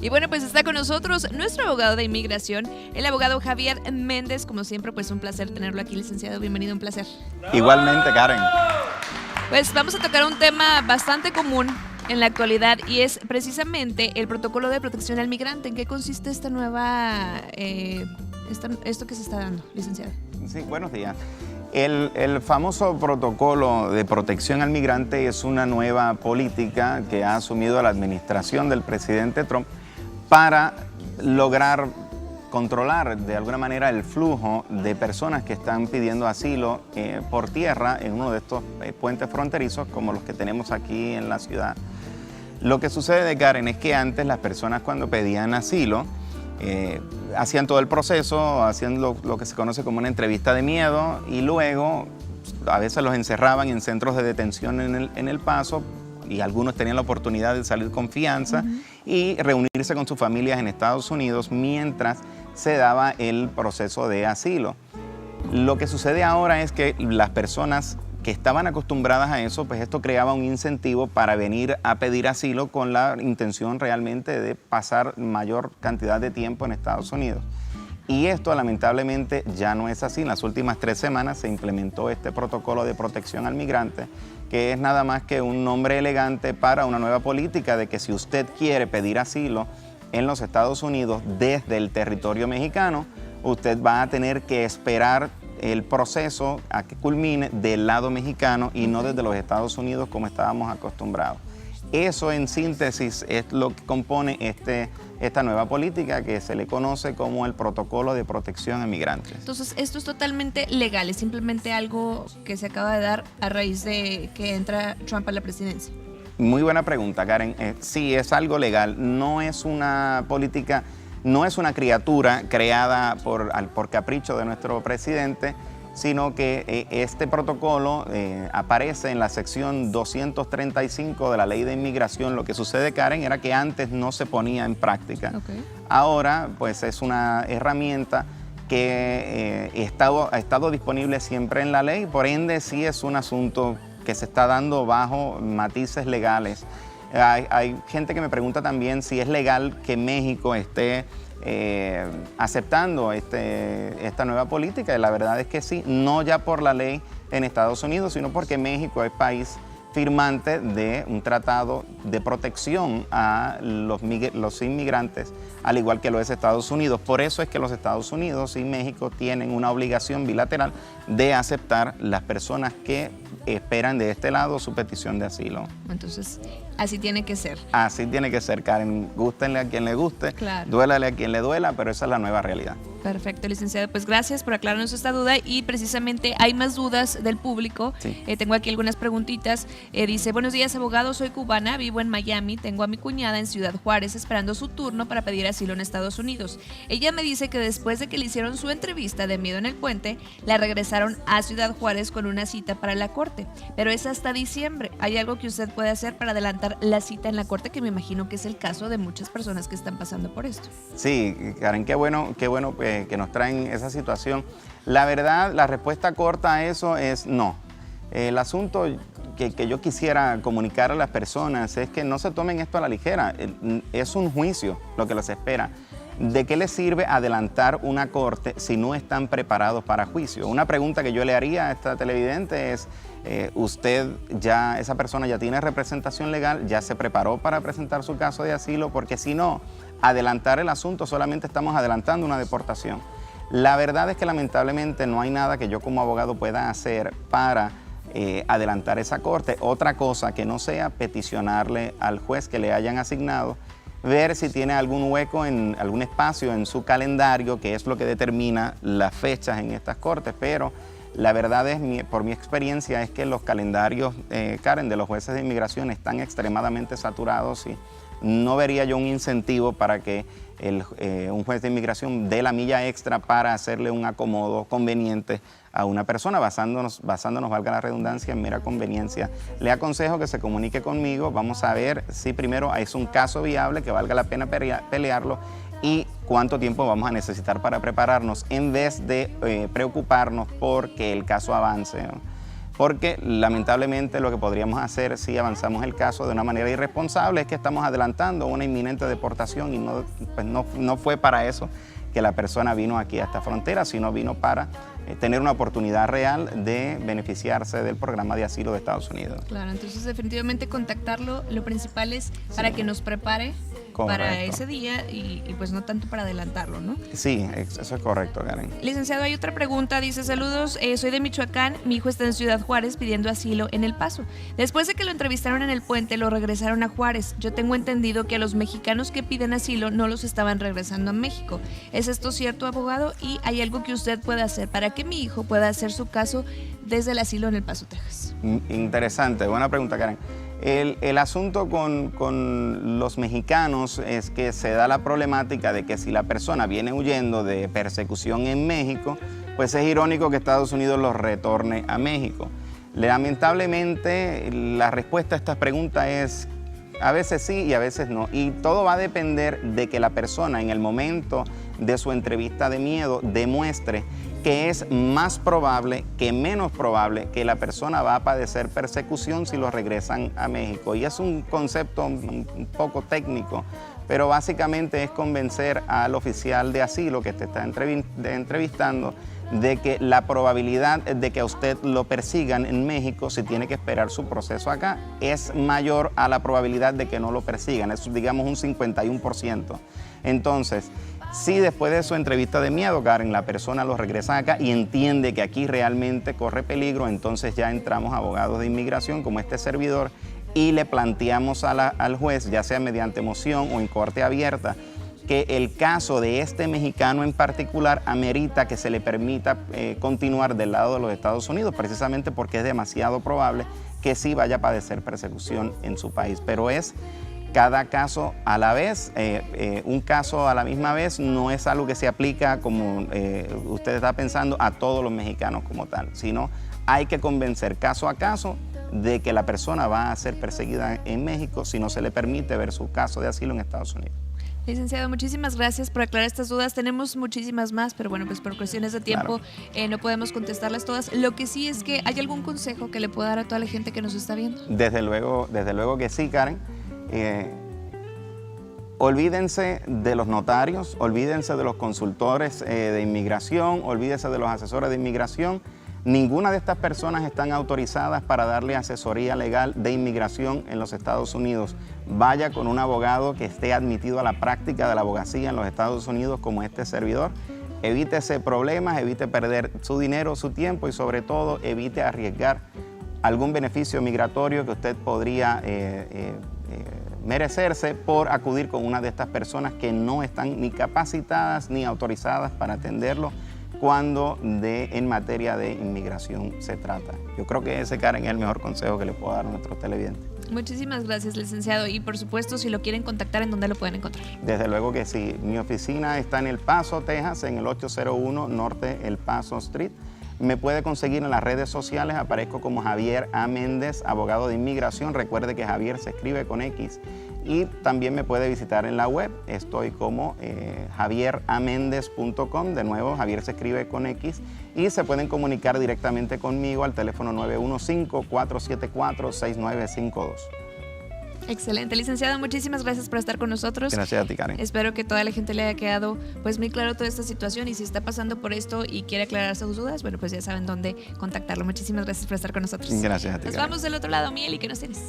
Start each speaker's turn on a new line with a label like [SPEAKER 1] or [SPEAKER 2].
[SPEAKER 1] Y bueno, pues está con nosotros nuestro abogado de inmigración, el abogado Javier Méndez. Como siempre, pues un placer tenerlo aquí, licenciado. Bienvenido, un placer.
[SPEAKER 2] Igualmente, Karen.
[SPEAKER 1] Pues vamos a tocar un tema bastante común en la actualidad y es precisamente el protocolo de protección al migrante. ¿En qué consiste esta nueva, esto que se está dando, licenciado?
[SPEAKER 2] Sí, buenos días. El famoso protocolo de protección al migrante es una nueva política que ha asumido la administración del presidente Trump para lograr controlar de alguna manera el flujo de personas que están pidiendo asilo por tierra en uno de estos puentes fronterizos como los que tenemos aquí en la ciudad. Lo que sucede, Karen, es que antes las personas cuando pedían asilo hacían todo el proceso, hacían lo que se conoce como una entrevista de miedo y luego a veces los encerraban en centros de detención en el Paso y algunos tenían la oportunidad de salir con fianza y reunirse con sus familias en Estados Unidos mientras se daba el proceso de asilo. Lo que sucede ahora es que las personas que estaban acostumbradas a eso, pues esto creaba un incentivo para venir a pedir asilo con la intención realmente de pasar mayor cantidad de tiempo en Estados Unidos. Y esto lamentablemente ya no es así. En las últimas 3 semanas se implementó este protocolo de protección al migrante, que es nada más que un nombre elegante para una nueva política de que si usted quiere pedir asilo en los Estados Unidos desde el territorio mexicano, usted va a tener que esperar el proceso a que culmine del lado mexicano y no desde los Estados Unidos como estábamos acostumbrados. Eso en síntesis es lo que compone esta nueva política que se le conoce como el protocolo de protección a migrantes.
[SPEAKER 1] Entonces, esto es totalmente legal, es simplemente algo que se acaba de dar a raíz de que entra Trump a la presidencia.
[SPEAKER 2] Muy buena pregunta, Karen. Sí, es algo legal, no es una política. No es una criatura creada por capricho de nuestro presidente, sino que este protocolo aparece en la sección 235 de la Ley de Inmigración. Lo que sucede, Karen, era que antes no se ponía en práctica. Okay. Ahora, pues es una herramienta que ha estado disponible siempre en la ley, por ende sí es un asunto que se está dando bajo matices legales. Hay gente que me pregunta también si es legal que México esté aceptando esta nueva política y la verdad es que sí, no ya por la ley en Estados Unidos, sino porque México es país firmante de un tratado de protección a los inmigrantes, al igual que lo es Estados Unidos. Por eso es que los Estados Unidos y México tienen una obligación bilateral de aceptar las personas que esperan de este lado su petición de asilo.
[SPEAKER 1] Entonces, así tiene que ser.
[SPEAKER 2] Así tiene que ser, Karen. Gústenle a quien le guste, claro. Duélale a quien le duela, pero esa es la nueva realidad.
[SPEAKER 1] Perfecto, licenciado. Pues gracias por aclararnos esta duda y precisamente hay más dudas del público. Sí. Tengo aquí algunas preguntitas. Dice, buenos días, abogado, soy cubana, vivo en Miami, tengo a mi cuñada en Ciudad Juárez esperando su turno para pedir asilo en Estados Unidos. Ella me dice que después de que le hicieron su entrevista de miedo en el puente, la regresaron a Ciudad Juárez con una cita para la corte, pero es hasta diciembre. ¿Hay algo que usted puede hacer para adelantar la cita en la corte? Que me imagino que es el caso de muchas personas que están pasando por esto.
[SPEAKER 2] Sí, Karen, qué bueno que nos traen esa situación. La verdad, la respuesta corta a eso es no. El asunto que yo quisiera comunicar a las personas es que no se tomen esto a la ligera. Es un juicio lo que les espera. ¿De qué les sirve adelantar una corte si no están preparados para juicio? Una pregunta que yo le haría a esta televidente es, esa persona ya tiene representación legal, ya se preparó para presentar su caso de asilo, porque si no, adelantar el asunto solamente estamos adelantando una deportación. La verdad es que lamentablemente no hay nada que yo como abogado pueda hacer para adelantar esa corte. Otra cosa que no sea peticionarle al juez que le hayan asignado, ver si tiene algún hueco, algún espacio en su calendario, que es lo que determina las fechas en estas cortes, pero la verdad es, por mi experiencia, es que los calendarios, Karen, de los jueces de inmigración están extremadamente saturados y no vería yo un incentivo para que un juez de inmigración dé la milla extra para hacerle un acomodo conveniente a una persona, basándonos, valga la redundancia, en mera conveniencia. Le aconsejo que se comunique conmigo, vamos a ver si primero es un caso viable que valga la pena pelearlo y cuánto tiempo vamos a necesitar para prepararnos en vez de preocuparnos porque el caso avance, ¿no? porque lamentablemente lo que podríamos hacer si avanzamos el caso de una manera irresponsable es que estamos adelantando una inminente deportación y no fue para eso que la persona vino aquí a esta frontera, sino vino para tener una oportunidad real de beneficiarse del programa de asilo de Estados Unidos.
[SPEAKER 1] Claro, entonces definitivamente contactarlo, lo principal es para que nos prepare para ese día y pues no tanto para adelantarlo, ¿no?
[SPEAKER 2] Sí, eso es correcto, Karen.
[SPEAKER 1] Licenciado, hay otra pregunta, dice: saludos, soy de Michoacán, mi hijo está en Ciudad Juárez pidiendo asilo en El Paso. Después de que lo entrevistaron en el puente, lo regresaron a Juárez. Yo tengo entendido que a los mexicanos que piden asilo no los estaban regresando a México. ¿Es esto cierto, abogado? ¿Y hay algo que usted pueda hacer para que mi hijo pueda hacer su caso desde el asilo en El Paso, Texas?
[SPEAKER 2] Interesante, buena pregunta, Karen. El asunto con los mexicanos es que se da la problemática de que si la persona viene huyendo de persecución en México, pues es irónico que Estados Unidos los retorne a México. Lamentablemente, la respuesta a esta pregunta es a veces sí y a veces no. Y todo va a depender de que la persona en el momento de su entrevista de miedo demuestre que es más probable que menos probable que la persona va a padecer persecución si lo regresan a México. Y es un concepto un poco técnico, pero básicamente es convencer al oficial de asilo que te está entrevistando de que la probabilidad de que a usted lo persigan en México, si tiene que esperar su proceso acá, es mayor a la probabilidad de que no lo persigan. Es, digamos, un 51%. Entonces, si después de su entrevista de miedo, Karen, la persona lo regresa acá y entiende que aquí realmente corre peligro, entonces ya entramos abogados de inmigración como este servidor y le planteamos al juez, ya sea mediante moción o en corte abierta, que el caso de este mexicano en particular amerita que se le permita continuar del lado de los Estados Unidos, precisamente porque es demasiado probable que sí vaya a padecer persecución en su país. Pero es cada caso a la vez, un caso a la misma vez no es algo que se aplica como usted está pensando a todos los mexicanos como tal, sino hay que convencer caso a caso de que la persona va a ser perseguida en México si no se le permite ver su caso de asilo en Estados Unidos.
[SPEAKER 1] Licenciado, muchísimas gracias por aclarar estas dudas. Tenemos muchísimas más, pero bueno, pues por cuestiones de tiempo no podemos contestarlas todas. Lo que sí es que hay algún consejo que le pueda dar a toda la gente que nos está viendo.
[SPEAKER 2] Desde luego que sí, Karen. Olvídense de los notarios, olvídense de los consultores de inmigración, olvídense de los asesores de inmigración. Ninguna de estas personas están autorizadas para darle asesoría legal de inmigración en los Estados Unidos. Vaya con un abogado que esté admitido a la práctica de la abogacía en los Estados Unidos como este servidor. Evítese problemas, evite perder su dinero, su tiempo y sobre todo evite arriesgar algún beneficio migratorio que usted podría merecerse por acudir con una de estas personas que no están ni capacitadas ni autorizadas para atenderlo cuando en materia de inmigración se trata. Yo creo que ese, Karen, es el mejor consejo que le puedo dar a nuestros televidentes.
[SPEAKER 1] Muchísimas gracias, licenciado. Y por supuesto, si lo quieren contactar, ¿en dónde lo pueden encontrar?
[SPEAKER 2] Desde luego que sí. Mi oficina está en El Paso, Texas, en el 801 Norte El Paso Street. Me puede conseguir en las redes sociales, aparezco como Javier A. Méndez, abogado de inmigración. Recuerde que Javier se escribe con X. Y también me puede visitar en la web, estoy como javieramendez.com, de nuevo, Javier se escribe con X, y se pueden comunicar directamente conmigo al teléfono 915-474-6952.
[SPEAKER 1] Excelente, licenciado, muchísimas gracias por estar con nosotros.
[SPEAKER 2] Gracias a ti, Karen.
[SPEAKER 1] Espero que toda la gente le haya quedado pues muy claro toda esta situación, y si está pasando por esto y quiere aclarar sus dudas, bueno, pues ya saben dónde contactarlo. Muchísimas gracias por estar con nosotros.
[SPEAKER 2] Gracias a ti,
[SPEAKER 1] Nos
[SPEAKER 2] Karen.
[SPEAKER 1] vamos del otro lado, Miel, ¿y qué nos tienes?